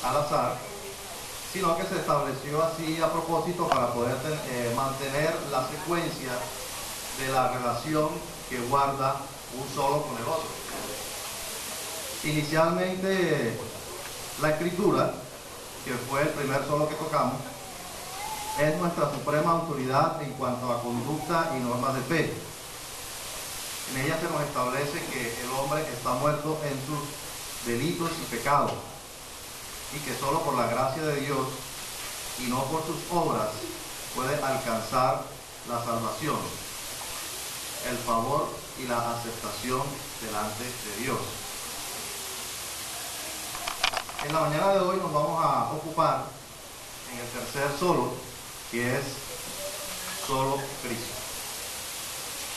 al azar, sino que se estableció así a propósito para poder mantener la secuencia de la relación que guarda un solo con el otro. Inicialmente, la escritura, que fue el primer solo que tocamos, es nuestra suprema autoridad en cuanto a conducta y normas de fe. En ella se nos establece que el hombre está muerto en sus delitos y pecados, y que solo por la gracia de Dios y no por sus obras puede alcanzar la salvación, el favor y la aceptación delante de Dios. En la mañana de hoy nos vamos a ocupar en el tercer solo, que es solo Cristo.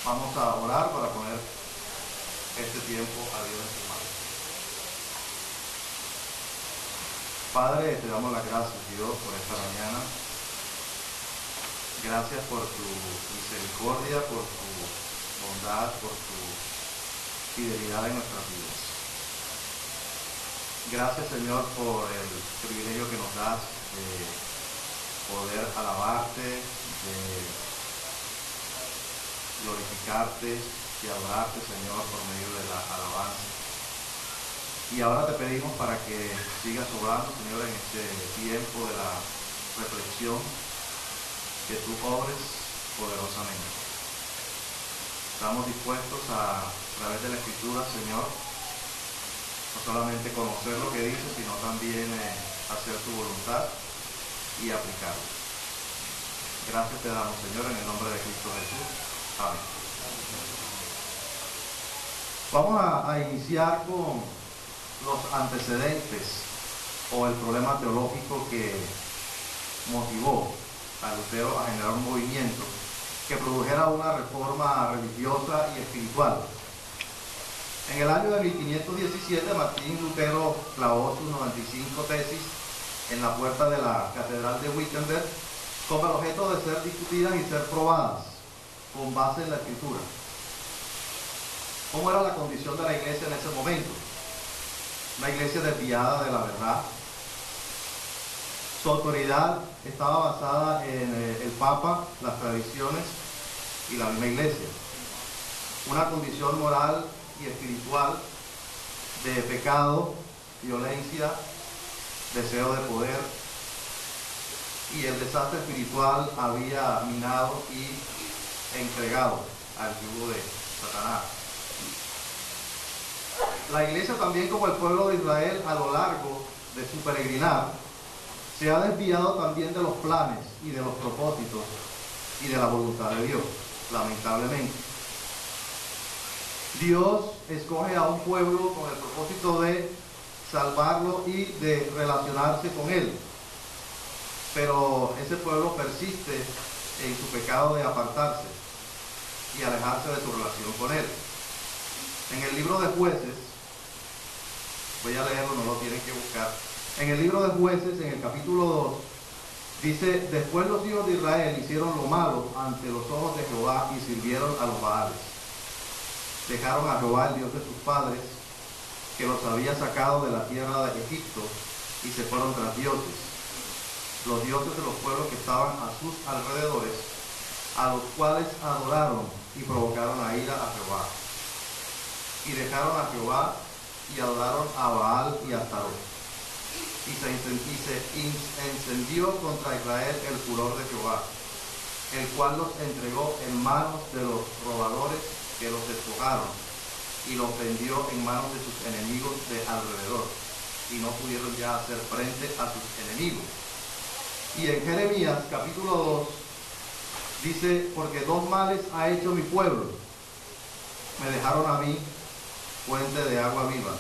Vamos a orar para poner este tiempo a Dios en sus manos. Padre, te damos las gracias, Dios, por esta mañana. Gracias por tu misericordia, por tu bondad, por tu fidelidad en nuestras vidas. Gracias, Señor, por el privilegio que nos das de poder alabarte, de glorificarte y adorarte, Señor, por medio de la alabanza. Y ahora te pedimos para que sigas obrando, Señor, en este tiempo de la reflexión, que tú obres poderosamente. Estamos dispuestos a través de la Escritura, Señor, no solamente conocer lo que dice, sino también hacer tu voluntad y aplicarlo. Gracias te damos, Señor, en el nombre de Cristo Jesús. Amén. Vamos a iniciar con los antecedentes o el problema teológico que motivó a Lutero a generar un movimiento que produjera una reforma religiosa y espiritual. En el año de 1517, Martín Lutero clavó sus 95 tesis en la puerta de la Catedral de Wittenberg con el objeto de ser discutidas y ser probadas con base en la Escritura. ¿Cómo era la condición de la iglesia en ese momento? Una iglesia desviada de la verdad. Su autoridad estaba basada en el Papa, las tradiciones y la misma iglesia. Una condición moral y espiritual de pecado, violencia, deseo de poder, y el desastre espiritual había minado y entregado al yugo de Satanás. La iglesia también, como el pueblo de Israel, a lo largo de su peregrinar, se ha desviado también de los planes y de los propósitos y de la voluntad de Dios, lamentablemente. Dios escoge a un pueblo con el propósito de salvarlo y de relacionarse con él. Pero ese pueblo persiste en su pecado de apartarse y alejarse de su relación con él. En el libro de Jueces, voy a leerlo, no lo tienen que buscar. En el libro de Jueces, en el capítulo 2, dice: después los hijos de Israel hicieron lo malo ante los ojos de Jehová y sirvieron a los Baales. Dejaron a Jehová, el Dios de sus padres, que los había sacado de la tierra de Egipto, y se fueron tras dioses, los dioses de los pueblos que estaban a sus alrededores, a los cuales adoraron y provocaron a ira a Jehová. Y dejaron a Jehová y adoraron a Baal y a Astarot. Y se encendió contra Israel el furor de Jehová, el cual los entregó en manos de los robadores que los despojaron, y los vendió en manos de sus enemigos de alrededor, y no pudieron ya hacer frente a sus enemigos. Y en Jeremías capítulo 2 dice: porque dos males ha hecho mi pueblo, me dejaron a mí fuente de agua viva,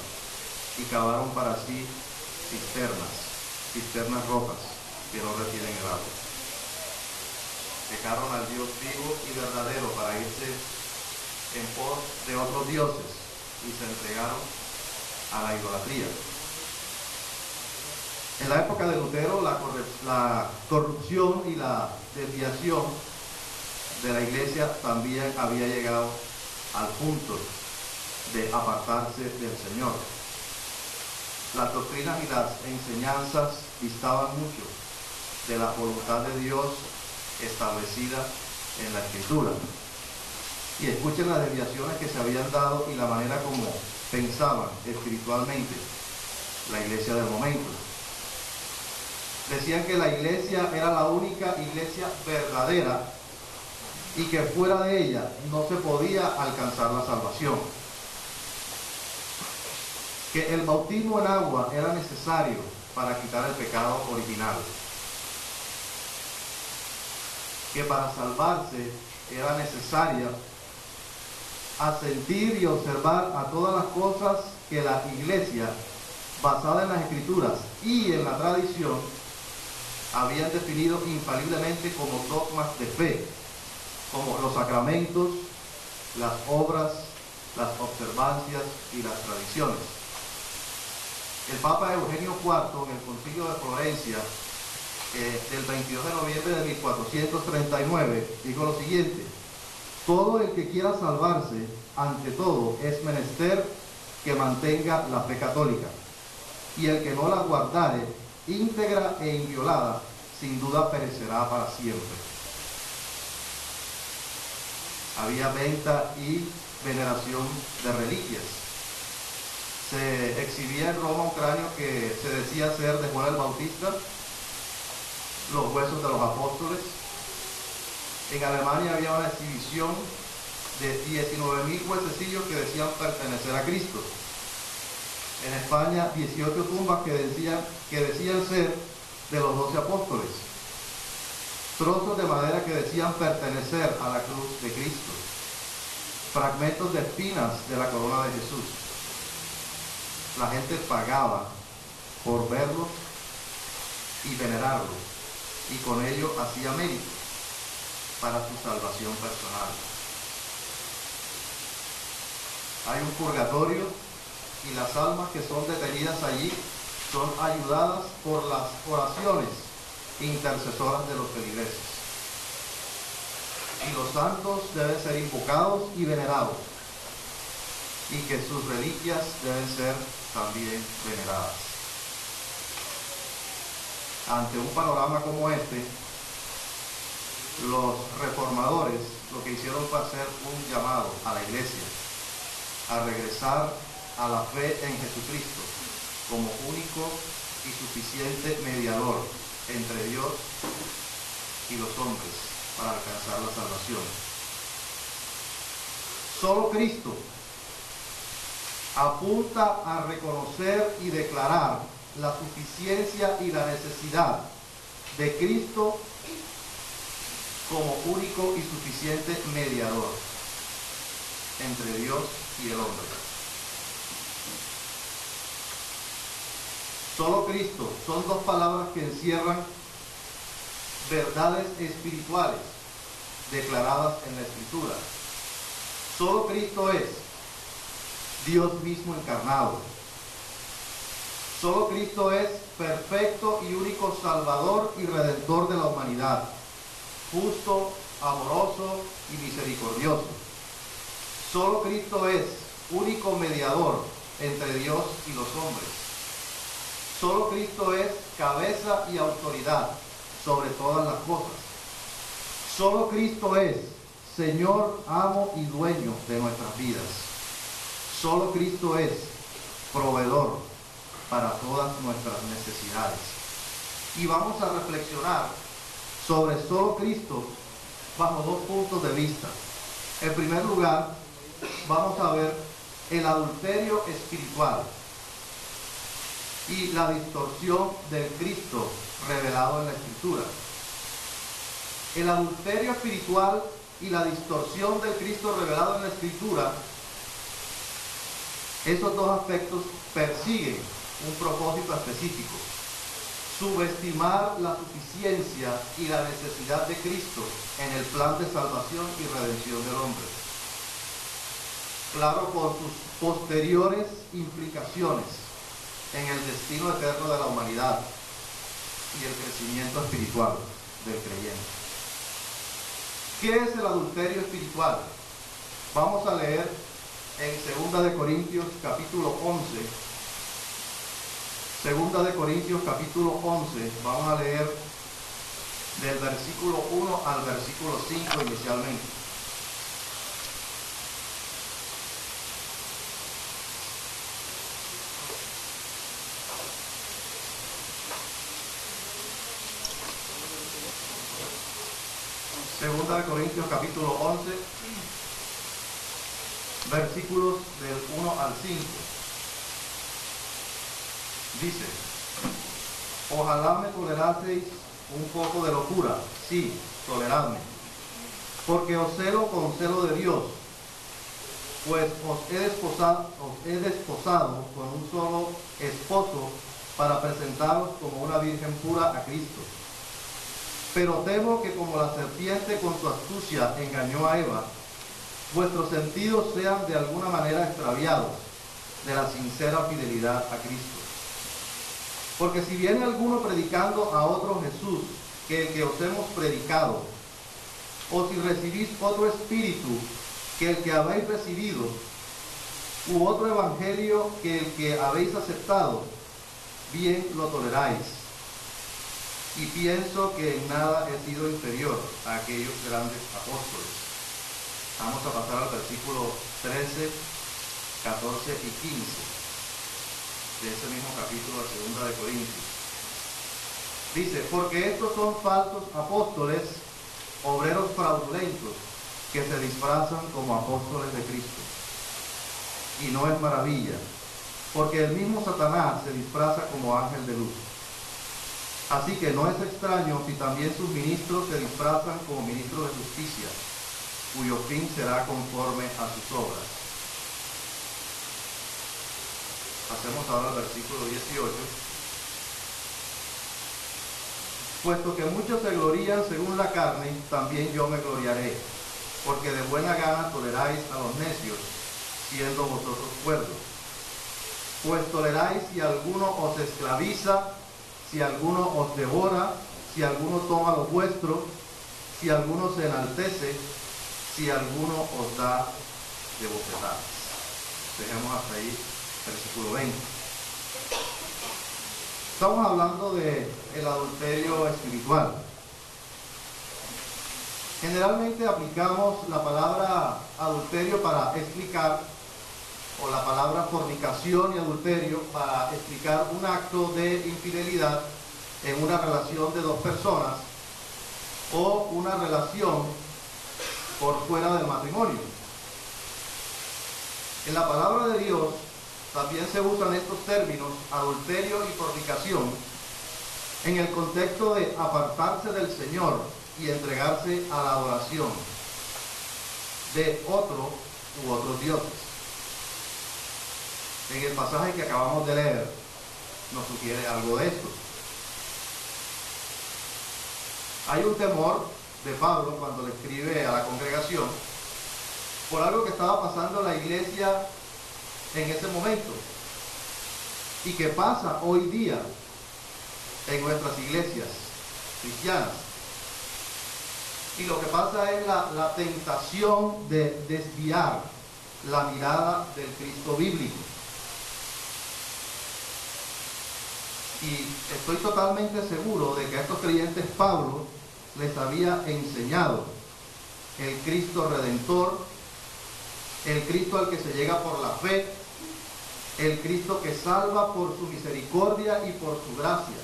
y cavaron para sí cisternas rojas que no retienen el agua. Dejaron al Dios vivo y verdadero para irse en pos de otros dioses, y se entregaron a la idolatría. En la época de Lutero, la corrupción y la desviación de la iglesia también había llegado al punto de apartarse del Señor. Las doctrinas y las enseñanzas distaban mucho de la voluntad de Dios establecida en la Escritura. Y escuchen las desviaciones que se habían dado y la manera como pensaban espiritualmente la iglesia del momento. Decían que la iglesia era la única iglesia verdadera y que fuera de ella no se podía alcanzar la salvación. Que el bautismo en agua era necesario para quitar el pecado original. Que para salvarse era necesaria asentir y observar a todas las cosas que la iglesia, basada en las escrituras y en la tradición, habían definido infaliblemente como dogmas de fe, como los sacramentos, las obras, las observancias y las tradiciones. El Papa Eugenio IV, en el Concilio de Florencia, del 22 de noviembre de 1439, dijo lo siguiente: todo el que quiera salvarse, ante todo, es menester que mantenga la fe católica, y el que no la guardare íntegra e inviolada, sin duda perecerá para siempre. Había venta y veneración de reliquias. Se exhibía en Roma un cráneo que se decía ser de Juan el Bautista, los huesos de los apóstoles. En Alemania había una exhibición de 19.000 huesecillos que decían pertenecer a Cristo. En España, 18 tumbas que decían ser de los 12 apóstoles. Trozos de madera que decían pertenecer a la cruz de Cristo. Fragmentos de espinas de la corona de Jesús. La gente pagaba por verlos y venerarlos, y con ello hacía mérito para su salvación personal. Hay un purgatorio y las almas que son detenidas allí son ayudadas por las oraciones intercesoras de los feligreses. Y los santos deben ser invocados y venerados, y que sus reliquias deben ser también veneradas. Ante un panorama como este, los reformadores lo que hicieron fue hacer un llamado a la iglesia a regresar a la fe en Jesucristo como único y suficiente mediador entre Dios y los hombres para alcanzar la salvación. Solo Cristo apunta a reconocer y declarar la suficiencia y la necesidad de Cristo como único y suficiente mediador entre Dios y el hombre. Solo Cristo son dos palabras que encierran verdades espirituales declaradas en la Escritura. Solo Cristo es Dios mismo encarnado. Solo Cristo es perfecto y único Salvador y Redentor de la humanidad, justo, amoroso y misericordioso. Solo Cristo es único mediador entre Dios y los hombres. Solo Cristo es cabeza y autoridad sobre todas las cosas. Solo Cristo es Señor, amo y dueño de nuestras vidas. Solo Cristo es proveedor para todas nuestras necesidades. Y vamos a reflexionar sobre solo Cristo bajo dos puntos de vista. En primer lugar, vamos a ver el adulterio espiritual y la distorsión del Cristo revelado en la Escritura. El adulterio espiritual y la distorsión del Cristo revelado en la Escritura, esos dos aspectos persiguen un propósito específico: subestimar la suficiencia y la necesidad de Cristo en el plan de salvación y redención del hombre. Claro, por sus posteriores implicaciones en el destino eterno de la humanidad y el crecimiento espiritual del creyente. ¿Qué es el adulterio espiritual? Vamos a leer en 2 de Corintios capítulo 11, Segunda de Corintios capítulo 11, vamos a leer del versículo 1 al versículo 5 inicialmente. Segunda de Corintios capítulo 11, versículos del 1 al 5. Dice: ojalá me toleraseis un poco de locura, sí, toleradme, porque os celo con celo de Dios, pues os he desposado con un solo esposo para presentaros como una virgen pura a Cristo. Pero temo que como la serpiente con su astucia engañó a Eva, vuestros sentidos sean de alguna manera extraviados de la sincera fidelidad a Cristo. Porque si viene alguno predicando a otro Jesús que el que os hemos predicado, o si recibís otro espíritu que el que habéis recibido, u otro evangelio que el que habéis aceptado, bien lo toleráis. Y pienso que en nada he sido inferior a aquellos grandes apóstoles. Vamos a pasar al versículo 13, 14 y 15 de ese mismo capítulo de Segunda de Corintios. Dice: porque estos son falsos apóstoles, obreros fraudulentos, que se disfrazan como apóstoles de Cristo. Y no es maravilla, porque el mismo Satanás se disfraza como ángel de luz. Así que no es extraño si también sus ministros se disfrazan como ministros de justicia, cuyo fin será conforme a sus obras. Pasemos ahora al versículo 18. Puesto que muchos se glorían según la carne, también yo me gloriaré, porque de buena gana toleráis a los necios, siendo vosotros cuerdos. Pues toleráis si alguno os esclaviza, si alguno os devora, si alguno toma lo vuestro, si alguno se enaltece, si alguno os da de bofetadas. Dejemos hasta ahí versículo 20. Estamos hablando de el adulterio espiritual. Generalmente aplicamos la palabra adulterio para explicar, o la palabra fornicación y adulterio para explicar un acto de infidelidad en una relación de dos personas o una relación por fuera del matrimonio. En la palabra de Dios también se usan estos términos, adulterio y fornicación, en el contexto de apartarse del Señor y entregarse a la adoración de otro u otros dioses. En el pasaje que acabamos de leer nos sugiere algo de esto. Hay un temor de Pablo cuando le escribe a la congregación por algo que estaba pasando en la iglesia en ese momento y que pasa hoy día en nuestras iglesias cristianas. Y lo que pasa es la tentación de desviar la mirada del Cristo bíblico. Y estoy totalmente seguro de que a estos creyentes Pablo les había enseñado el Cristo redentor, el Cristo al que se llega por la fe, el Cristo que salva por su misericordia y por su gracia,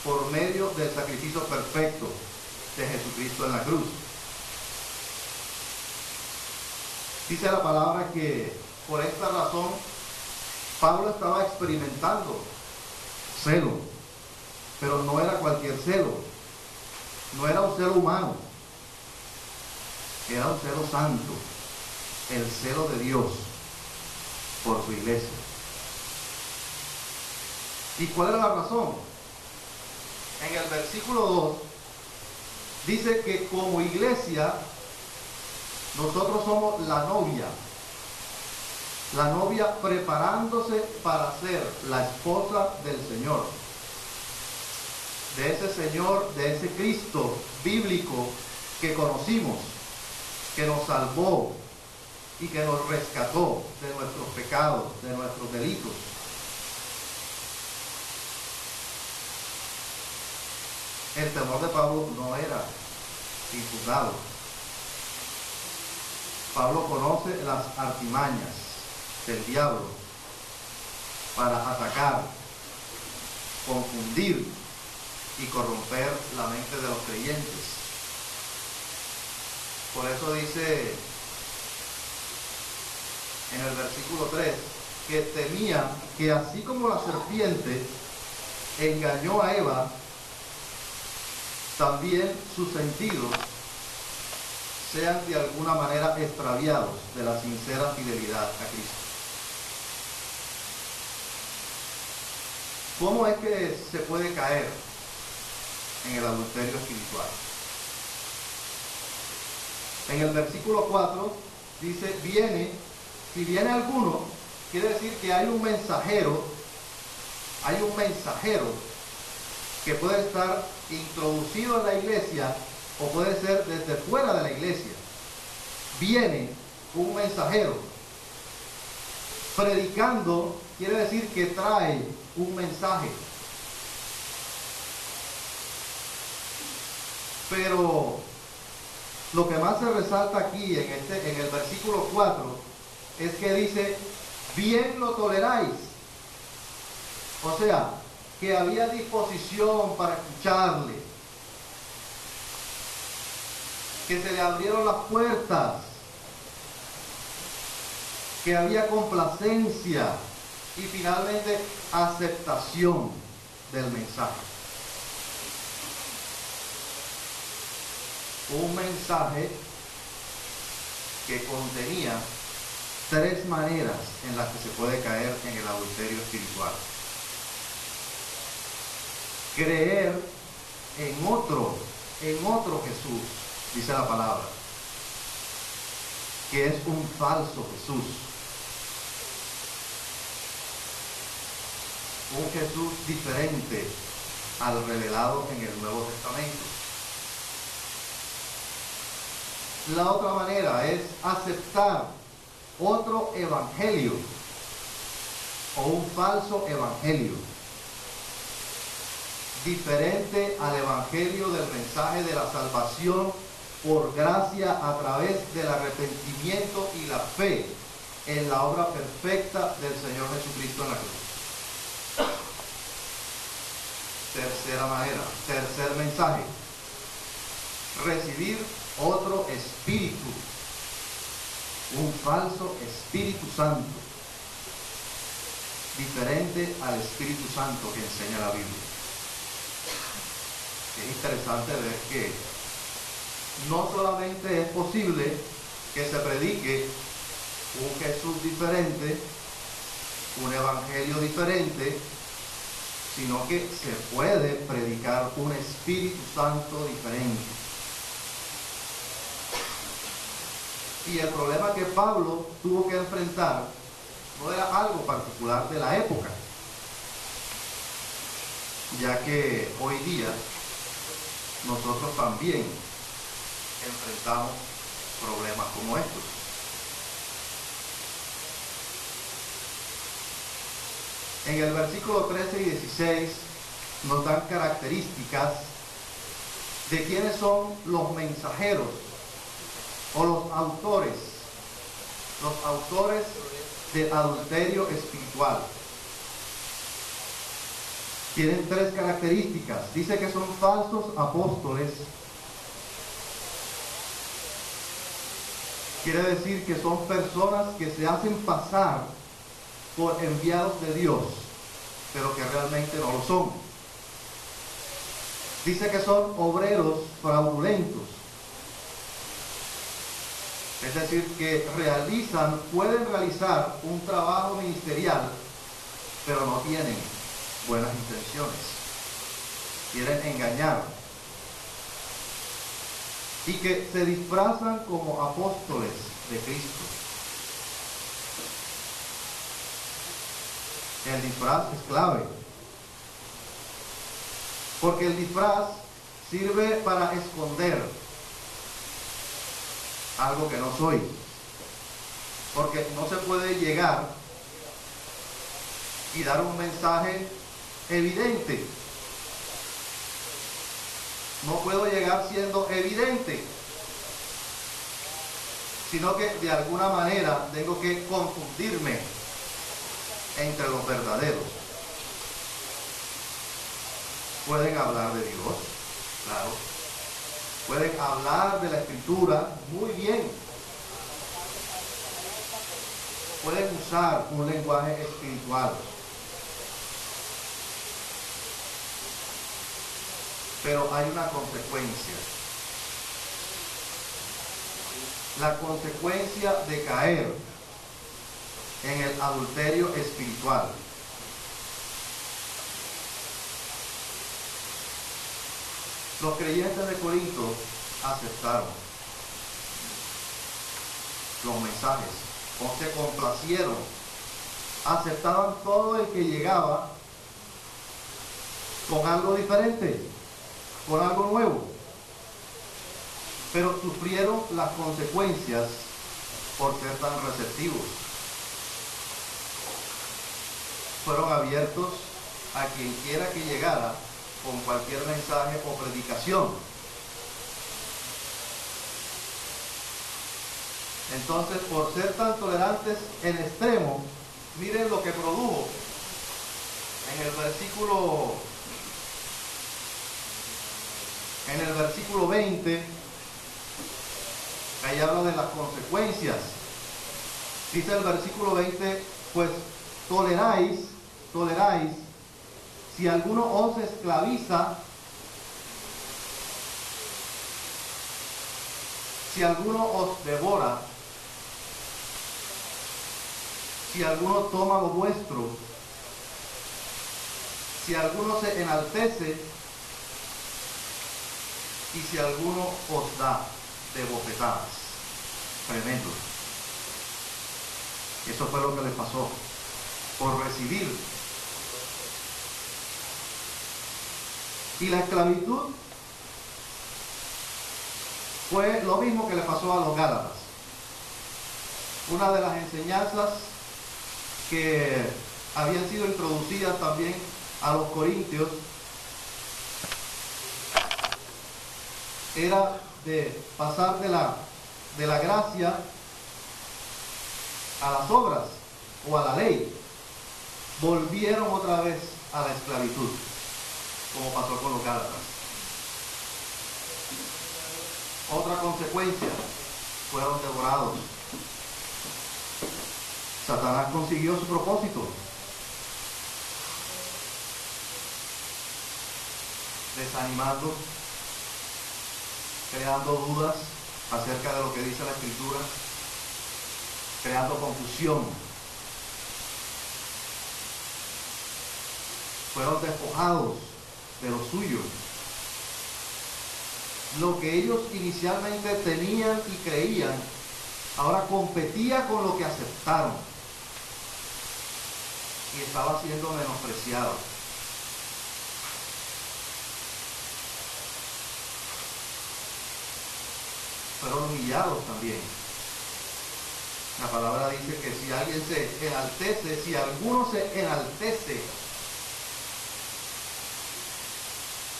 por medio del sacrificio perfecto de Jesucristo en la cruz. Dice la palabra que por esta razón Pablo estaba experimentando celo, pero no era cualquier celo, no era un celo humano, era un celo santo, el celo de Dios por su iglesia. ¿Y cuál era la razón? En el versículo 2 dice que como iglesia nosotros somos la novia preparándose para ser la esposa del Señor, de ese Señor, de ese Cristo bíblico que conocimos, que nos salvó y que nos rescató de nuestros pecados, de nuestros delitos. el temor de Pablo no era infundado. Pablo conoce las artimañas del diablo para atacar, confundir y corromper la mente de los creyentes. Por eso dice en el versículo 3 que temía que así como la serpiente engañó a Eva, también sus sentidos sean de alguna manera extraviados de la sincera fidelidad a Cristo. ¿Cómo es que se puede caer en el adulterio espiritual? En el versículo 4 dice, si viene alguno, quiere decir que hay un mensajero que puede estar introducido en la iglesia o puede ser desde fuera de la iglesia. Viene un mensajero predicando, quiere decir que trae un mensaje. Pero lo que más se resalta aquí en el versículo 4 es que dice, bien lo toleráis. O sea, que había disposición para escucharle, que se le abrieron las puertas, que había complacencia y finalmente aceptación del mensaje. Un mensaje que contenía 3 maneras en las que se puede caer en el adulterio espiritual. Creer en otro Jesús, dice la palabra, que es un falso Jesús. Un Jesús diferente al revelado en el Nuevo Testamento. La otra manera es aceptar otro evangelio o un falso evangelio diferente al evangelio del mensaje de la salvación por gracia a través del arrepentimiento y la fe en la obra perfecta del Señor Jesucristo en la cruz. Tercera manera, tercer mensaje, recibir otro espíritu, un falso Espíritu Santo, diferente al Espíritu Santo que enseña la Biblia. Es interesante ver que no solamente es posible que se predique un Jesús diferente, un evangelio diferente, sino que se puede predicar un Espíritu Santo diferente. Y el problema que Pablo tuvo que enfrentar no era algo particular de la época, ya que hoy día nosotros también enfrentamos problemas como estos. En el versículo 13 y 16 nos dan características de quiénes son los mensajeros o los autores del adulterio espiritual. Tienen 3 características. Dice que son falsos apóstoles. Quiere decir que son personas que se hacen pasar por enviados de Dios, pero que realmente no lo son. Dice que son obreros fraudulentos. Es decir, que pueden realizar un trabajo ministerial, pero no tienen buenas intenciones. Quieren engañar. Y que se disfrazan como apóstoles de Cristo. El disfraz es clave. Porque el disfraz sirve para esconder algo que no soy. Porque no se puede llegar y dar un mensaje evidente. no puedo llegar siendo evidente, sino que de alguna manera tengo que confundirme entre los verdaderos. Pueden hablar de Dios, claro. Pueden hablar de la Escritura muy bien. Pueden usar un lenguaje espiritual. Pero hay una consecuencia. La consecuencia de caer en el adulterio espiritual. Los creyentes de Corinto aceptaron los mensajes, o se complacieron, aceptaban todo el que llegaba con algo diferente, con algo nuevo, pero sufrieron las consecuencias por ser tan receptivos. Fueron abiertos a quien quiera que llegara con cualquier mensaje o predicación. Entonces, por ser tan tolerantes en extremo, miren lo que produjo en el versículo 20, ahí habla de las consecuencias. Dice el versículo 20, pues toleráis, si alguno os esclaviza, si alguno os devora, si alguno toma lo vuestro, si alguno se enaltece y si alguno os da de bofetadas. Tremendo. Eso fue lo que le pasó por recibir. Y la esclavitud fue lo mismo que le pasó a los Gálatas. Una de las enseñanzas que habían sido introducidas también a los corintios era de pasar de la gracia a las obras o a la ley. Volvieron otra vez a la esclavitud, como pasó con los Gálatas. Otra consecuencia, fueron devorados. Satanás consiguió su propósito. Desanimando, creando dudas acerca de lo que dice la Escritura, creando confusión. Fueron despojados de lo suyo. Lo que ellos inicialmente tenían y creían, ahora competía con lo que aceptaron y estaba siendo menospreciado. Fueron humillados también. La palabra dice que si alguien se enaltece, si alguno se enaltece,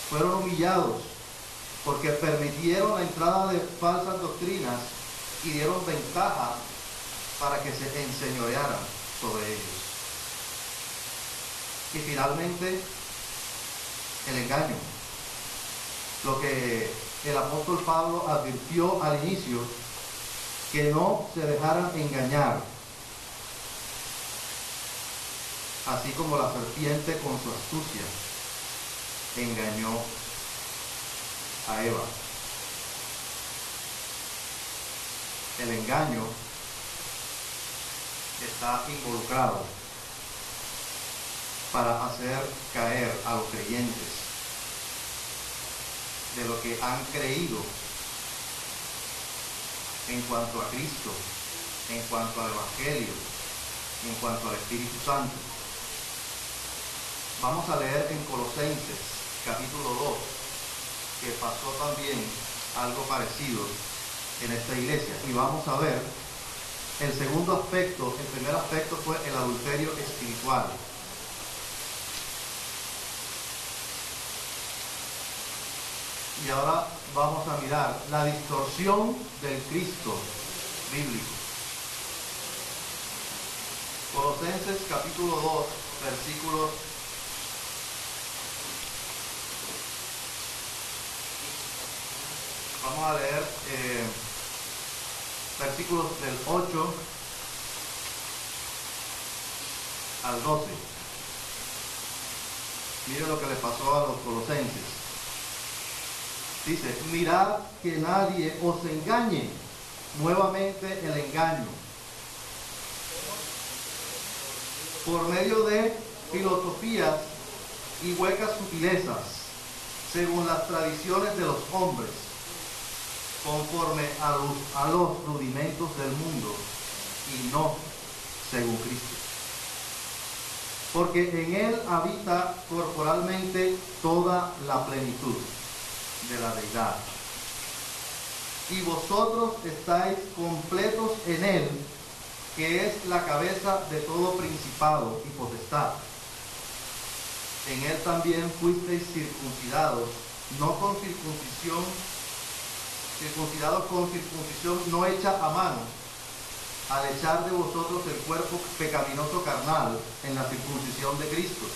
fueron humillados porque permitieron la entrada de falsas doctrinas y dieron ventaja para que se enseñorearan sobre ellos. Y finalmente, el engaño. Lo que el apóstol Pablo advirtió al inicio, que no se dejaran engañar, así como la serpiente con su astucia engañó a Eva. El engaño está involucrado para hacer caer a los creyentes de lo que han creído en cuanto a Cristo, en cuanto al Evangelio, en cuanto al Espíritu Santo. Vamos a leer en Colosenses capítulo 2, que pasó también algo parecido en esta iglesia, y vamos a ver el segundo aspecto. El primer aspecto fue el adulterio espiritual. Y ahora vamos a mirar la distorsión del Cristo bíblico. Colosenses capítulo 2, versículos vamos a leer versículos del 8 al 12. Mire lo que le pasó a los colosenses. Dice, mirad que nadie os engañe, nuevamente el engaño, por medio de filosofías y huecas sutilezas, según las tradiciones de los hombres, conforme a los rudimentos del mundo, y no según Cristo. Porque en él habita corporalmente toda la plenitud de la deidad. Y vosotros estáis completos en él, que es la cabeza de todo principado y potestad. En él también fuisteis circuncidados, no con circuncisión, circuncidados con circuncisión no hecha a mano, al echar de vosotros el cuerpo pecaminoso carnal en la circuncisión de Cristo,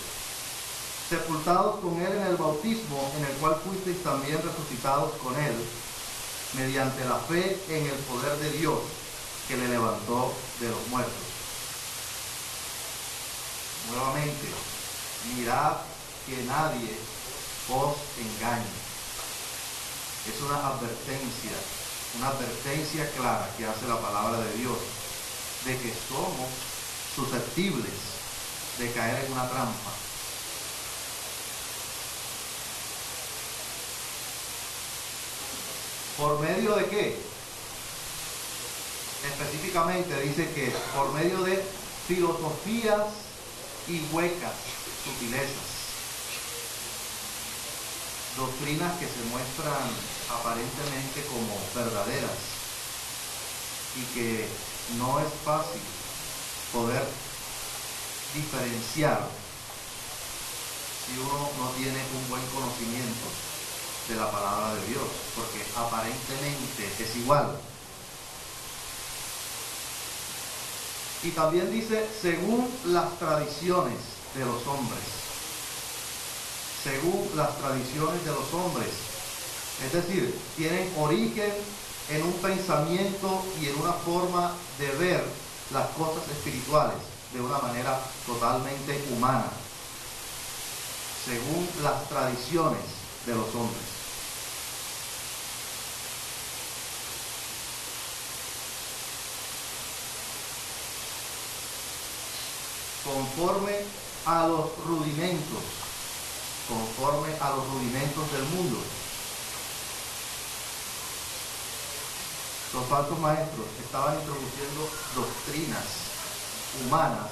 sepultados con él en el bautismo, en el cual fuisteis también resucitados con él, mediante la fe en el poder de Dios, que le levantó de los muertos. Nuevamente, mirad que nadie os engañe. Es una advertencia clara que hace la palabra de Dios, de que somos susceptibles de caer en una trampa. ¿Por medio de qué? Específicamente dice que por medio de filosofías y huecas sutilezas, doctrinas que se muestran aparentemente como verdaderas y que no es fácil poder diferenciar si uno no tiene un buen conocimiento de la palabra de Dios, porque aparentemente es igual. Y también dice, según las tradiciones de los hombres. Según las tradiciones de los hombres. Es decir, tienen origen en un pensamiento y en una forma de ver las cosas espirituales de una manera totalmente humana. Según las tradiciones de los hombres. Conforme a los rudimentos del mundo. Los falsos maestros estaban introduciendo doctrinas humanas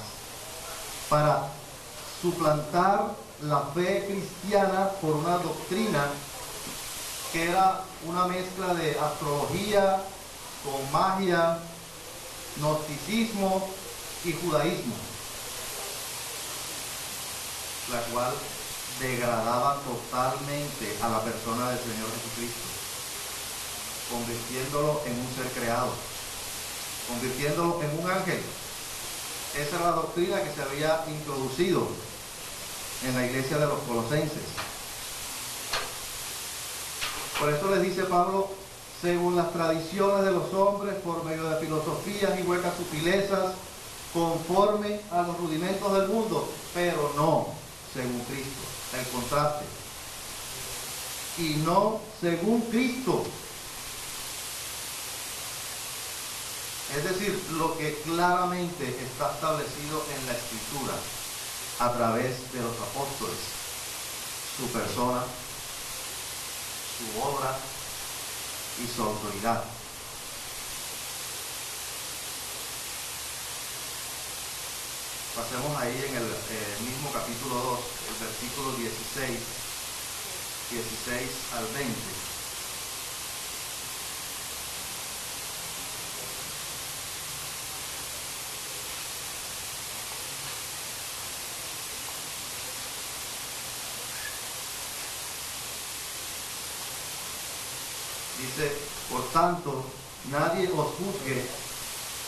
para suplantar la fe cristiana por una doctrina que era una mezcla de astrología con magia, gnosticismo y judaísmo, la cual degradaba totalmente a la persona del Señor Jesucristo, convirtiéndolo en un ser creado, convirtiéndolo en un ángel. Esa era la doctrina que se había introducido en la iglesia de los colosenses. Por eso les dice Pablo, según las tradiciones de los hombres, por medio de filosofías y huecas sutilezas, conforme a los rudimentos del mundo, pero no según Cristo. El contraste. Y no según Cristo. Es decir, lo que claramente está establecido en la Escritura a través de los apóstoles, su persona, su obra y su autoridad. Pasemos ahí en el mismo capítulo 2, el versículo 16 al 20. Dice, por tanto, nadie os juzgue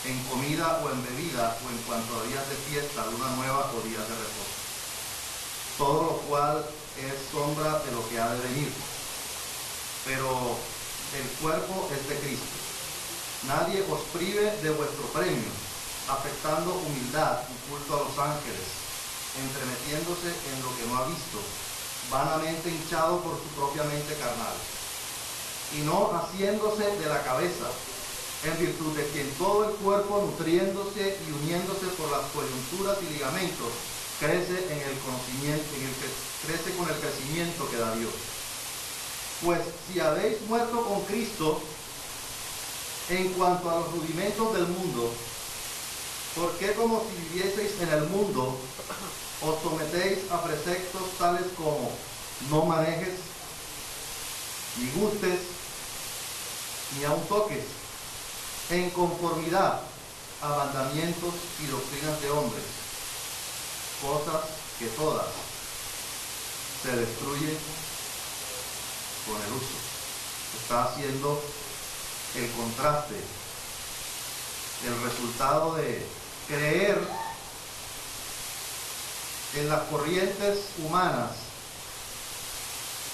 en comida o en bebida o en cuanto a días de fiesta, luna nueva o días de reposo. Todo lo cual es sombra de lo que ha de venir. Pero el cuerpo es de Cristo. Nadie os prive de vuestro premio, afectando humildad y culto a los ángeles, entremetiéndose en lo que no ha visto, vanamente hinchado por su propia mente carnal, y no haciéndose de la cabeza, en virtud de quien todo el cuerpo, nutriéndose y uniéndose por las coyunturas y ligamentos, crece en el conocimiento, crece con el crecimiento que da Dios. Pues si habéis muerto con Cristo en cuanto a los rudimentos del mundo, ¿por qué como si vivieseis en el mundo os sometéis a preceptos tales como no manejes, ni gustes, ni aun toques, en conformidad a mandamientos y doctrinas de hombres, cosas que todas se destruyen con el uso? Está haciendo el contraste, el resultado de creer en las corrientes humanas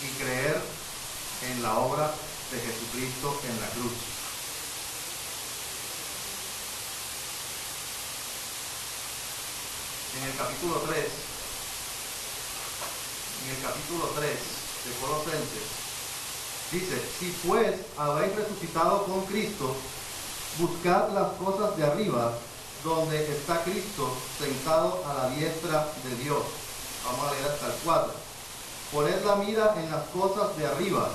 y creer en la obra de Jesucristo en la cruz. En el capítulo 3 de Colosenses, dice, si pues habéis resucitado con Cristo, buscad las cosas de arriba, donde está Cristo sentado a la diestra de Dios. Vamos a leer hasta el 4. Poned la mira en las cosas de arriba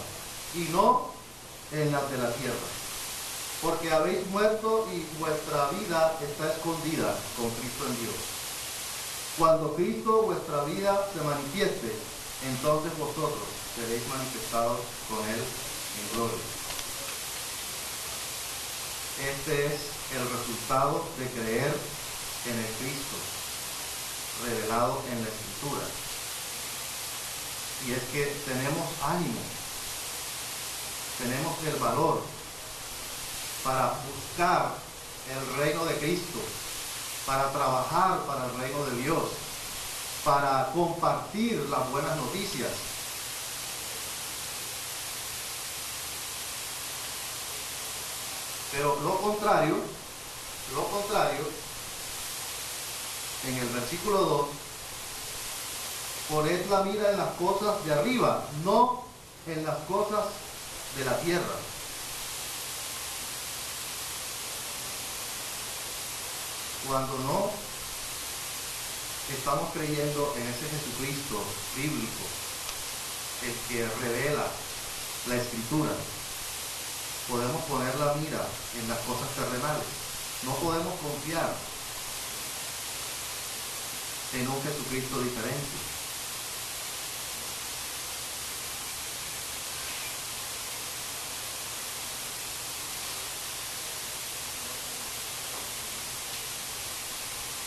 y no en las de la tierra, porque habéis muerto y vuestra vida está escondida con Cristo en Dios. Cuando Cristo vuestra vida se manifieste, entonces vosotros seréis manifestados con Él en gloria. Este es el resultado de creer en el Cristo revelado en la Escritura. Y es que tenemos ánimo, tenemos el valor para buscar el reino de Cristo, para trabajar para el reino de Dios, para compartir las buenas noticias. Pero lo contrario, en el versículo 2, poned la mira en las cosas de arriba, no en las cosas de la tierra. Cuando no estamos creyendo en ese Jesucristo bíblico, el que revela la Escritura, podemos poner la mira en las cosas terrenales. No podemos confiar en un Jesucristo diferente.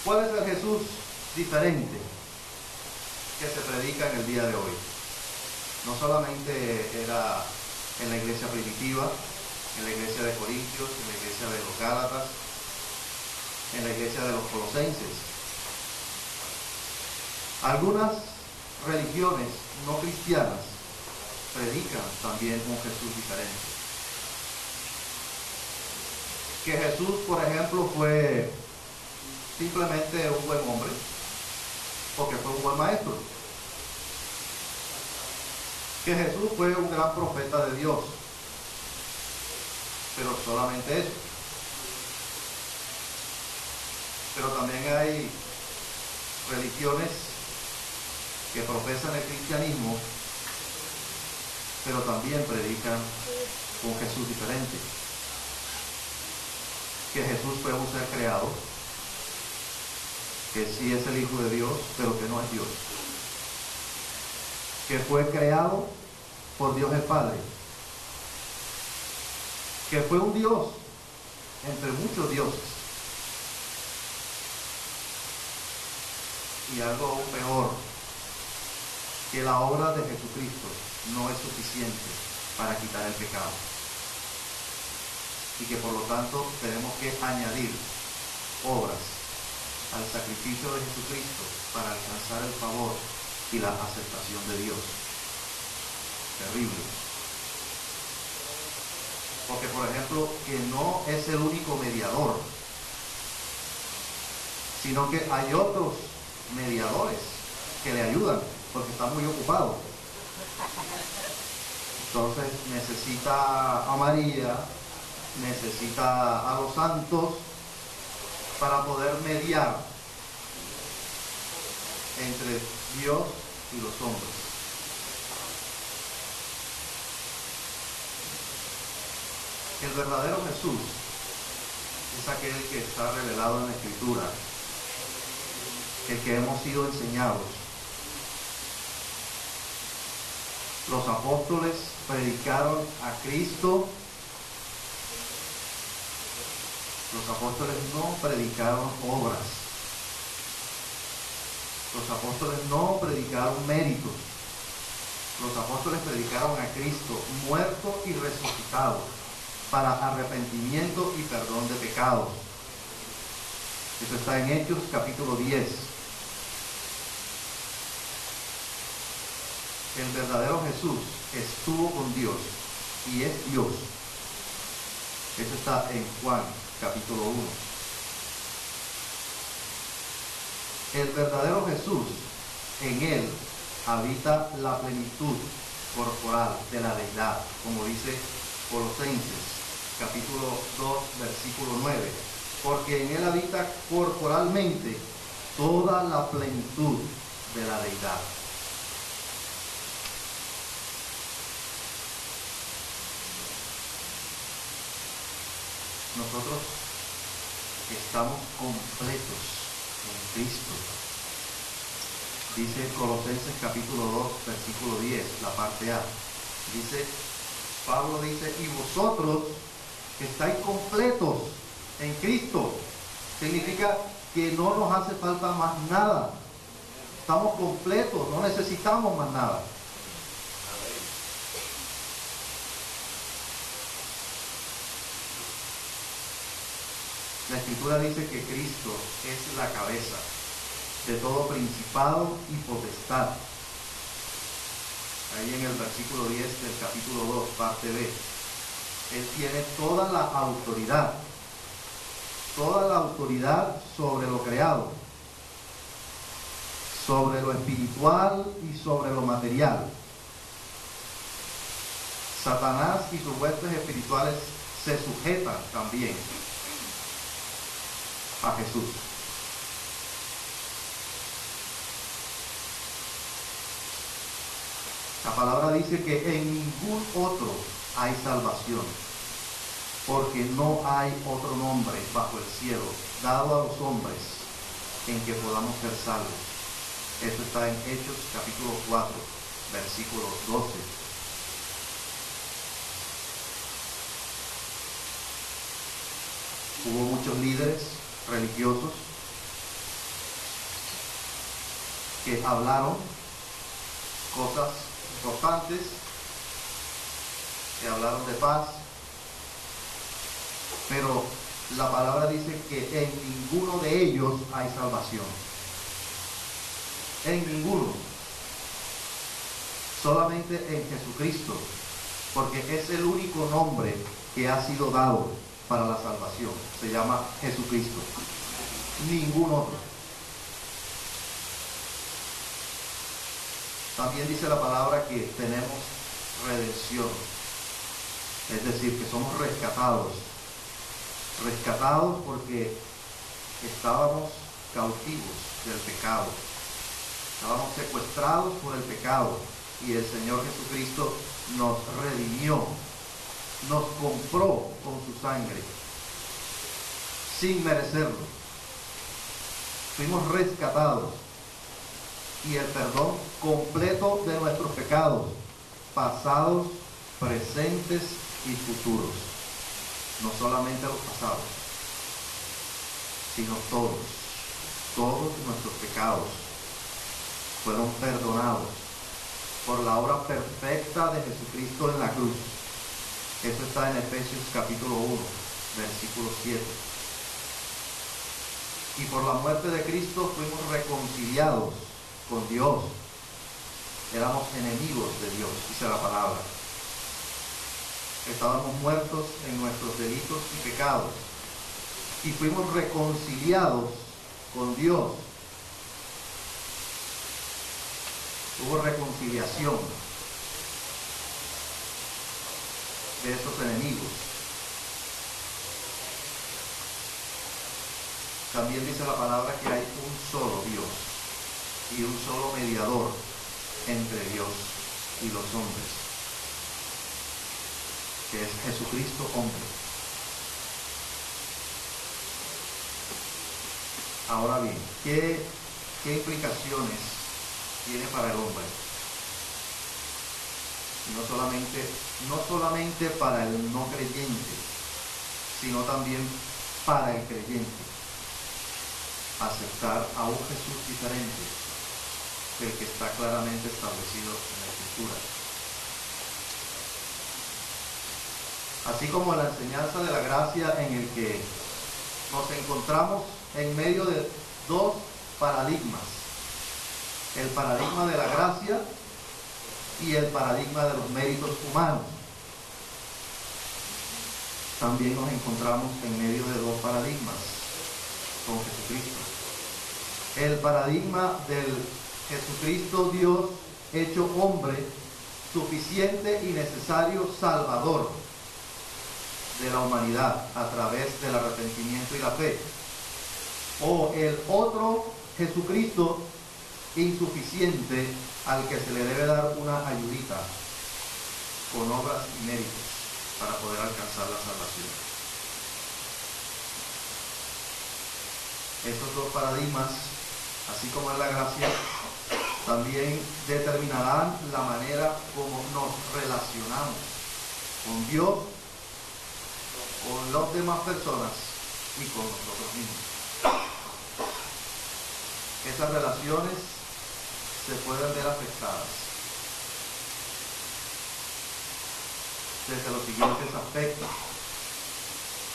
¿Cuál es el Jesús diferente que se predica en el día de hoy? No solamente era en la iglesia primitiva, en la iglesia de Corintios, en la iglesia de los Gálatas, en la iglesia de los Colosenses. Algunas religiones no cristianas predican también un Jesús diferente. Que Jesús, por ejemplo, fue simplemente un buen hombre, porque fue un buen maestro. Que Jesús fue un gran profeta de Dios, pero solamente eso. Pero también hay religiones que profesan el cristianismo, pero también predican un Jesús diferente. Que Jesús fue un ser creado, que sí es el Hijo de Dios, pero que no es Dios. Que fue creado por Dios el Padre. Que fue un Dios entre muchos dioses. Y algo aún peor, que la obra de Jesucristo no es suficiente para quitar el pecado. y que por lo tanto tenemos que añadir obras al sacrificio de Jesucristo para alcanzar el favor y la aceptación de Dios. Terrible. Porque, por ejemplo, que no es el único mediador, sino que hay otros mediadores que le ayudan, porque está muy ocupado. Entonces necesita a María, necesita a los santos para poder mediar entre Dios y los hombres. El verdadero Jesús es aquel que está revelado en la Escritura, el que hemos sido enseñados. Los apóstoles predicaron a Cristo. Los apóstoles no predicaron obras. Los apóstoles no predicaron méritos. Los apóstoles predicaron a Cristo muerto y resucitado para arrepentimiento y perdón de pecados. Eso está en Hechos capítulo 10. El verdadero Jesús estuvo con Dios y es Dios. Eso está en Juan capítulo 1. El verdadero Jesús, en él habita la plenitud corporal de la deidad, como dice Colosenses capítulo 2 versículo 9, porque en él habita corporalmente toda la plenitud de la deidad. Nosotros estamos completos en Cristo. Dice Colosenses capítulo 2, versículo 10, la parte A. Pablo dice, y vosotros estáis completos en Cristo. Significa que no nos hace falta más nada. Estamos completos, no necesitamos más nada. La Escritura dice que Cristo es la cabeza de todo principado y potestad. Ahí en el versículo 10 del capítulo 2, parte B. Él tiene toda la autoridad sobre lo creado, sobre lo espiritual y sobre lo material. Satanás y sus huestes espirituales se sujetan también a Jesús. La palabra dice que en ningún otro hay salvación, porque no hay otro nombre bajo el cielo dado a los hombres en que podamos ser salvos. Esto está en Hechos capítulo 4, versículo 12. Hubo muchos líderes religiosos que hablaron cosas importantes, que hablaron de paz, pero la palabra dice que en ninguno de ellos hay salvación. En ninguno. Solamente en Jesucristo, porque es el único nombre que ha sido dado para la salvación. Se llama Jesucristo. Ningún otro. También dice la palabra que tenemos redención. Es decir, que somos rescatados. Rescatados porque estábamos cautivos del pecado. Estábamos secuestrados por el pecado. Y el Señor Jesucristo nos redimió. Nos compró con su sangre. Sin merecerlo. Fuimos rescatados. Y el perdón completo de nuestros pecados, pasados, presentes y futuros. No solamente los pasados, sino todos nuestros pecados fueron perdonados por la obra perfecta de Jesucristo en la cruz. Eso está en Efesios capítulo 1, versículo 7. Y por la muerte de Cristo fuimos reconciliados con Dios. Éramos enemigos de Dios, dice la palabra. Estábamos muertos en nuestros delitos y pecados. Y fuimos reconciliados con Dios. Hubo reconciliación de esos enemigos. También dice la palabra que hay un solo Dios y un solo mediador entre Dios y los hombres, que es Jesucristo hombre. Ahora bien, ¿qué implicaciones tiene para el hombre? No solamente para el no creyente, sino también para el creyente. Aceptar a un Jesús diferente del que está claramente establecido en la Escritura. Así como la enseñanza de la gracia, en el que nos encontramos en medio de dos paradigmas: el paradigma de la gracia y el paradigma de los méritos humanos. También nos encontramos en medio de dos paradigmas con Jesucristo. El paradigma del Jesucristo Dios hecho hombre, suficiente y necesario Salvador de la humanidad a través del arrepentimiento y la fe. O el otro Jesucristo insuficiente, al que se le debe dar una ayudita con obras y méritos para poder alcanzar la salvación. Estos dos paradigmas, así como en la gracia, también determinarán la manera como nos relacionamos con Dios, con las demás personas y con nosotros mismos. Esas relaciones se pueden ver afectadas desde los siguientes aspectos.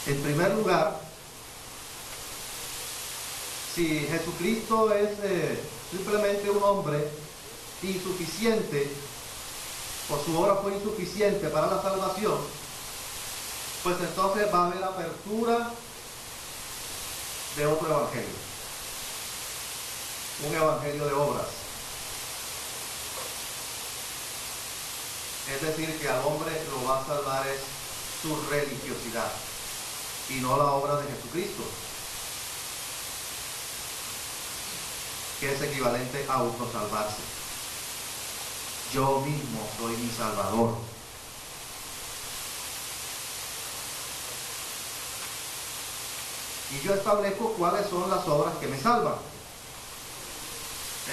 En primer lugar, si Jesucristo es simplemente un hombre insuficiente, o su obra fue insuficiente para la salvación, pues entonces va a haber apertura de otro evangelio, un evangelio de obras. Es decir, que al hombre lo va a salvar es su religiosidad y no la obra de Jesucristo, que es equivalente a autosalvarse. Yo mismo soy mi Salvador. Y yo establezco cuáles son las obras que me salvan.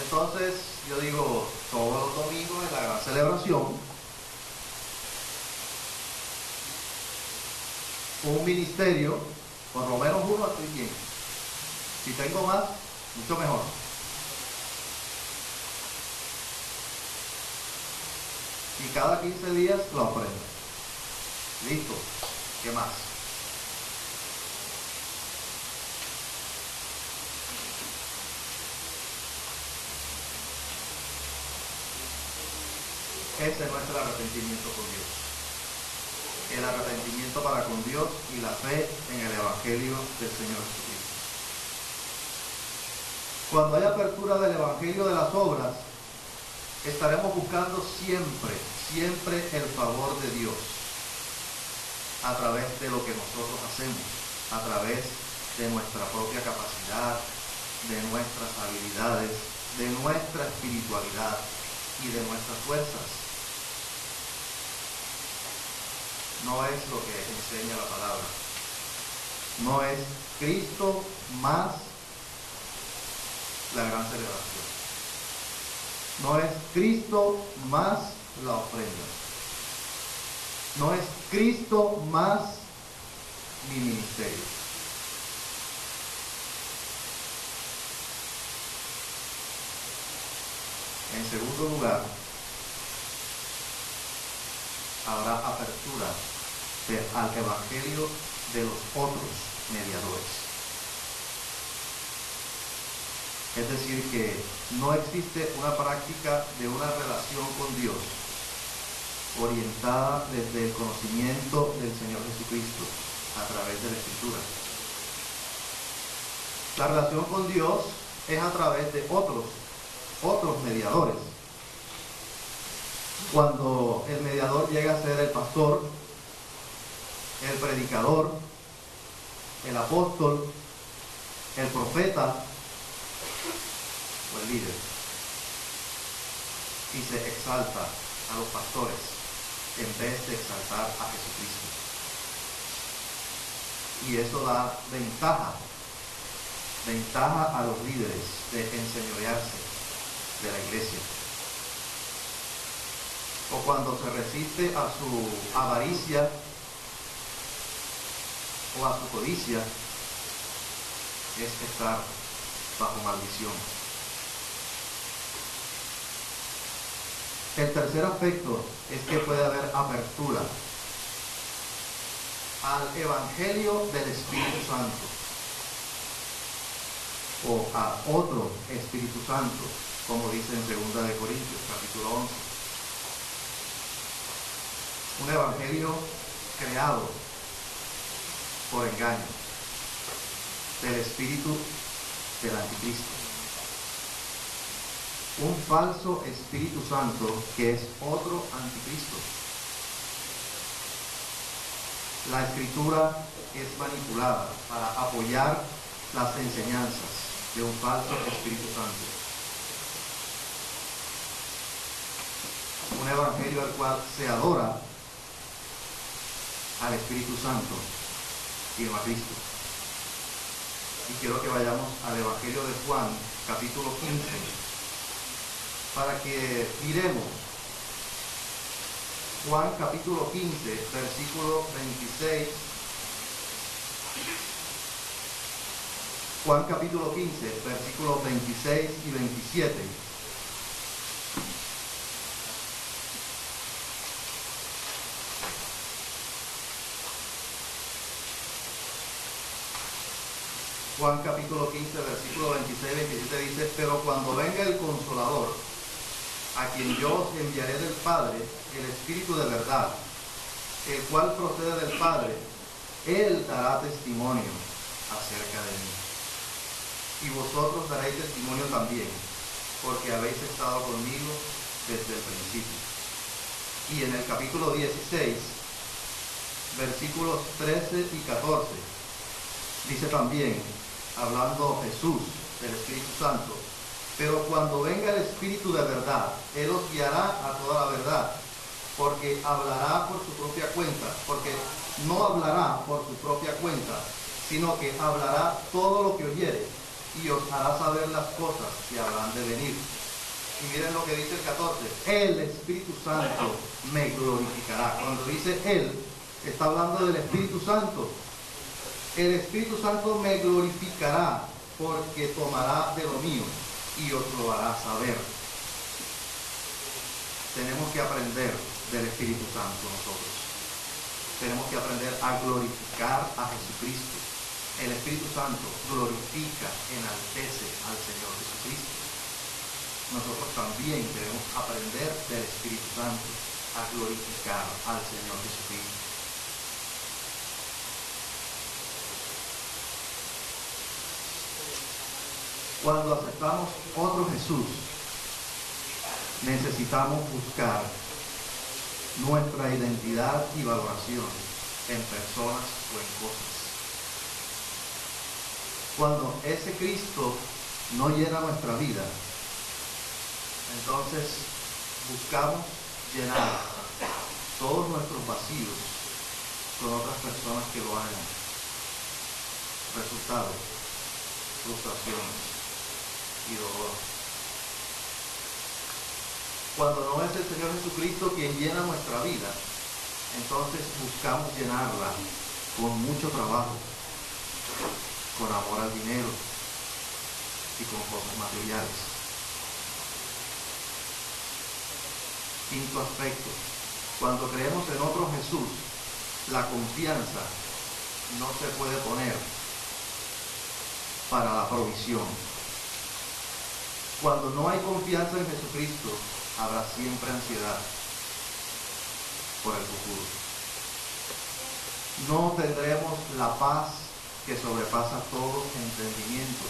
Entonces, yo digo, todos los domingos en la gran celebración, un ministerio, por lo menos uno estoy bien. Si tengo más, mucho mejor. Y cada 15 días lo aprendo. Listo. ¿Qué más? Ese no es el arrepentimiento con Dios. El arrepentimiento para con Dios y la fe en el Evangelio del Señor Jesucristo. Cuando hay apertura del Evangelio de las obras, estaremos buscando siempre el favor de Dios a través de lo que nosotros hacemos, a través de nuestra propia capacidad, de nuestras habilidades, de nuestra espiritualidad y de nuestras fuerzas. No es lo que enseña la palabra. No es Cristo más la gran celebración. No es Cristo más la ofrenda. No es Cristo más mi ministerio. En segundo lugar, habrá apertura al Evangelio de los otros mediadores. Es decir, que no existe una práctica de una relación con Dios orientada desde el conocimiento del Señor Jesucristo a través de la Escritura. La relación con Dios es a través de otros mediadores. Cuando el mediador llega a ser el pastor, el predicador, el apóstol, el profeta o el líder, y se exalta a los pastores en vez de exaltar a Jesucristo. Y eso da ventaja a los líderes de enseñorearse de la iglesia. O cuando se resiste a su avaricia o a su codicia, es estar bajo maldición. El tercer aspecto es que puede haber apertura al Evangelio del Espíritu Santo o a otro Espíritu Santo, como dice en 2 de Corintios, capítulo 11. Un evangelio creado por engaño del espíritu del anticristo. Un falso Espíritu Santo que es otro anticristo. La Escritura es manipulada para apoyar las enseñanzas de un falso Espíritu Santo. Un evangelio al cual se adora al Espíritu Santo y no a Cristo. Y quiero que vayamos al Evangelio de Juan, capítulo 15, para que miremos Juan capítulo 15, versículo 26. Juan capítulo 15, versículos 26 y 27. Juan capítulo 15, versículo 26 y 27 dice: pero cuando venga el Consolador, a quien yo os enviaré del Padre, el Espíritu de verdad, el cual procede del Padre, Él dará testimonio acerca de mí. Y vosotros daréis testimonio también, porque habéis estado conmigo desde el principio. Y en el capítulo 16, versículos 13 y 14, dice también, hablando Jesús del Espíritu Santo: pero cuando venga el Espíritu de verdad, Él os guiará a toda la verdad, porque hablará por su propia cuenta, porque no hablará por su propia cuenta, sino que hablará todo lo que oyere, y os hará saber las cosas que habrán de venir. Y miren lo que dice el 14: el Espíritu Santo me glorificará. Cuando dice Él, está hablando del Espíritu Santo. El Espíritu Santo me glorificará, porque tomará de lo mío y os lo hará saber. Tenemos que aprender del Espíritu Santo nosotros. Tenemos que aprender a glorificar a Jesucristo. El Espíritu Santo glorifica, enaltece al Señor Jesucristo. Nosotros también debemos aprender del Espíritu Santo a glorificar al Señor Jesucristo. Cuando aceptamos otro Jesús, necesitamos buscar nuestra identidad y valoración en personas o en cosas. Cuando ese Cristo no llena nuestra vida, entonces buscamos llenar todos nuestros vacíos con otras personas que lo hagan. Resultado: frustraciones y dolor. Cuando no es el Señor Jesucristo quien llena nuestra vida, entonces buscamos llenarla con mucho trabajo, con amor al dinero y con cosas materiales. Quinto aspecto: cuando creemos en otro Jesús, la confianza no se puede poner para la provisión. Cuando no hay confianza en Jesucristo, habrá siempre ansiedad por el futuro. No tendremos la paz que sobrepasa todo entendimiento.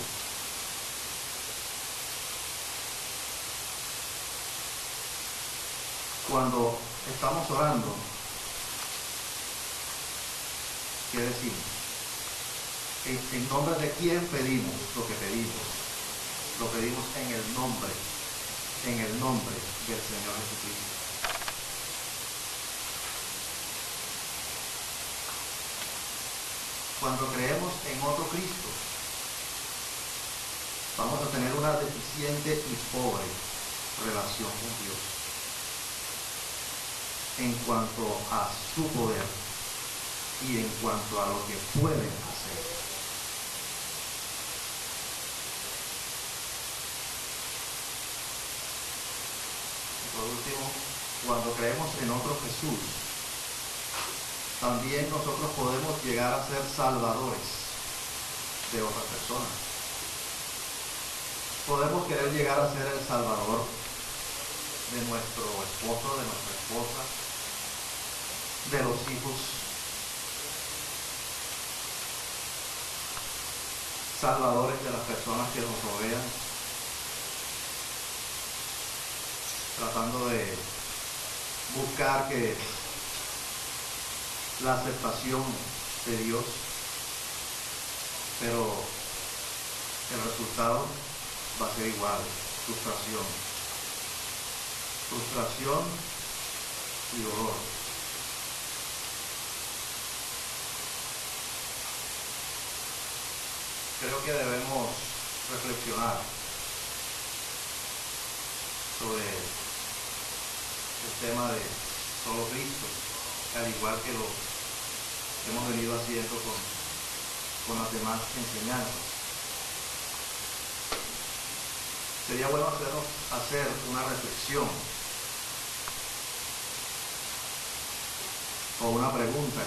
Cuando estamos orando, ¿qué decimos? ¿En nombre de quién pedimos lo que pedimos? Lo pedimos en el nombre del Señor Jesucristo. Cuando creemos en otro Cristo, vamos a tener una deficiente y pobre relación con Dios en cuanto a su poder y en cuanto a lo que puede hacer. Y por último, cuando creemos en otro Jesús, también nosotros podemos llegar a ser salvadores de otras personas. Podemos querer llegar a ser el salvador de nuestro esposo, de nuestra esposa, de los hijos, salvadores de las personas que nos rodean, tratando de buscar que la aceptación de Dios, pero el resultado va a ser igual: frustración y dolor. Creo que debemos reflexionar sobre el tema de solo Cristo, al igual que lo hemos venido haciendo con las demás enseñanzas. Sería bueno hacer una reflexión o una pregunta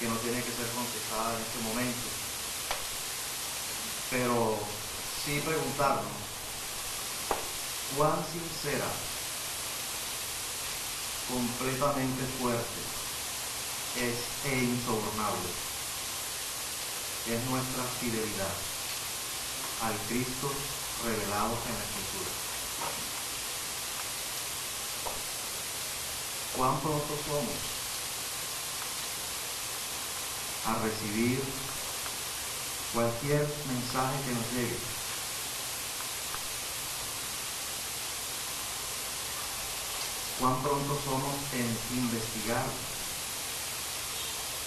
que no tiene que ser contestada en este momento, pero sí preguntarnos cuán sincera, completamente fuerte e insobornable es nuestra fidelidad al Cristo revelado en la Escritura. Cuán pronto somos a recibir cualquier mensaje que nos llegue. Cuán pronto somos en investigar,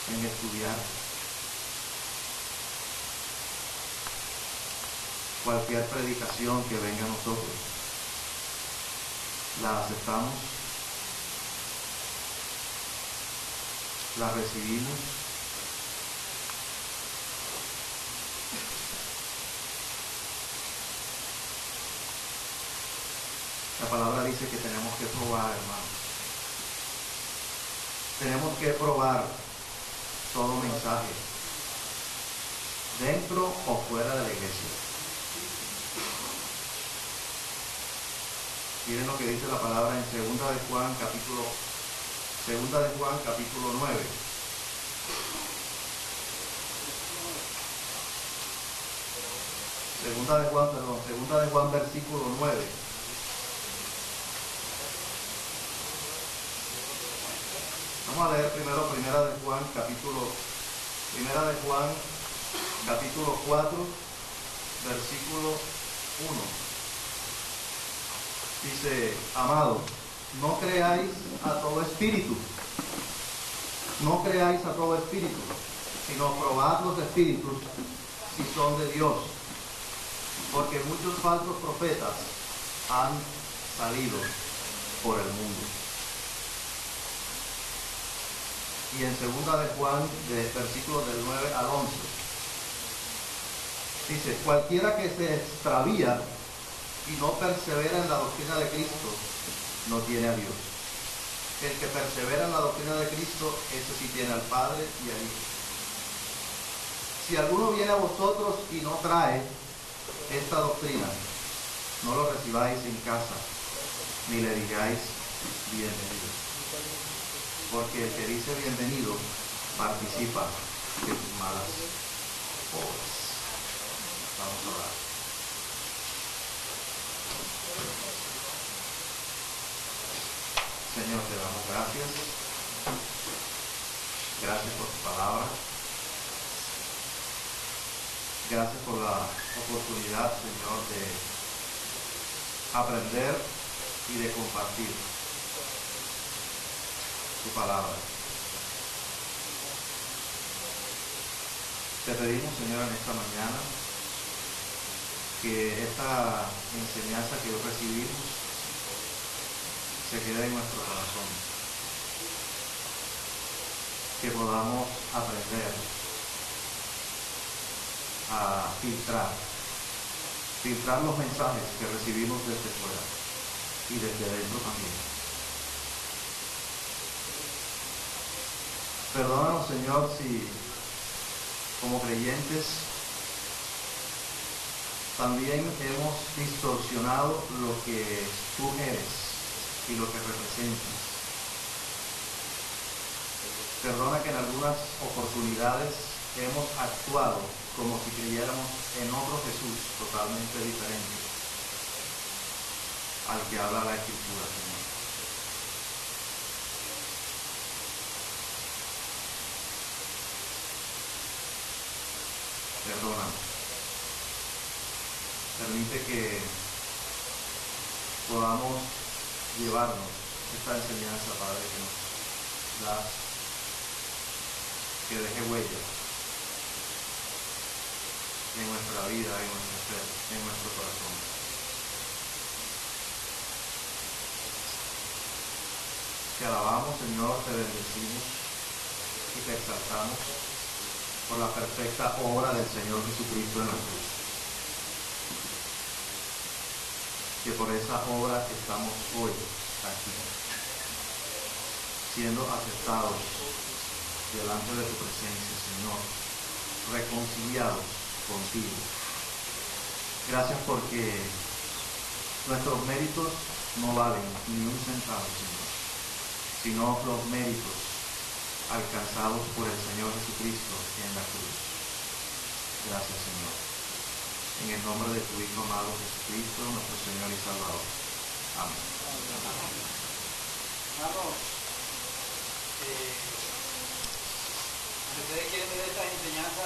en estudiar cualquier predicación que venga a nosotros. La aceptamos, la recibimos, la palabra dice que tenemos que probar, hermanos. Tenemos que probar todo mensaje, dentro o fuera de la iglesia. Miren lo que dice la palabra en 2 de Juan capítulo 9. Segunda de Juan versículo 9. Vamos a leer primero Primera de Juan capítulo 4, versículo 1. Dice: amados, no creáis a todo espíritu, sino probad los espíritus si son de Dios, porque muchos falsos profetas han salido por el mundo. Y en 2 de Juan, de versículos del 9 al 11, dice: cualquiera que se extravía y no persevera en la doctrina de Cristo, no tiene a Dios. El que persevera en la doctrina de Cristo, ese sí tiene al Padre y al Hijo. Si alguno viene a vosotros y no trae esta doctrina, no lo recibáis en casa, ni le digáis bienvenido. Porque el que dice bienvenido participa de sus malas obras. Vamos a orar. Señor, te damos gracias. Gracias por tu palabra. Gracias por la oportunidad, Señor, de aprender y de compartir tu palabra. Te pedimos, Señor, en esta mañana que esta enseñanza que hoy recibimos se quede en nuestro corazón. Que podamos aprender a filtrar los mensajes que recibimos desde fuera y desde dentro también. Perdónanos, Señor, si como creyentes también hemos distorsionado lo que tú eres y lo que representas. Perdona que en algunas oportunidades hemos actuado como si creyéramos en otro Jesús totalmente diferente al que habla la Escritura, Señor. Perdónanos. Permite que podamos llevarnos esta enseñanza, Padre, que nos das, que deje huella en nuestra vida, en nuestro ser, en nuestro corazón. Te alabamos, Señor, te bendecimos y te exaltamos por la perfecta obra del Señor Jesucristo en la cruz. Que por esa obra estamos hoy aquí, siendo aceptados delante de tu presencia, Señor, reconciliados contigo. Gracias porque nuestros méritos no valen ni un centavo, Señor, sino los méritos alcanzados por el Señor Jesucristo en la cruz. Gracias, Señor. En el nombre de tu Hijo amado Jesucristo, nuestro Señor y Salvador. Amén. Hermanos, ustedes quieren ver estas enseñanzas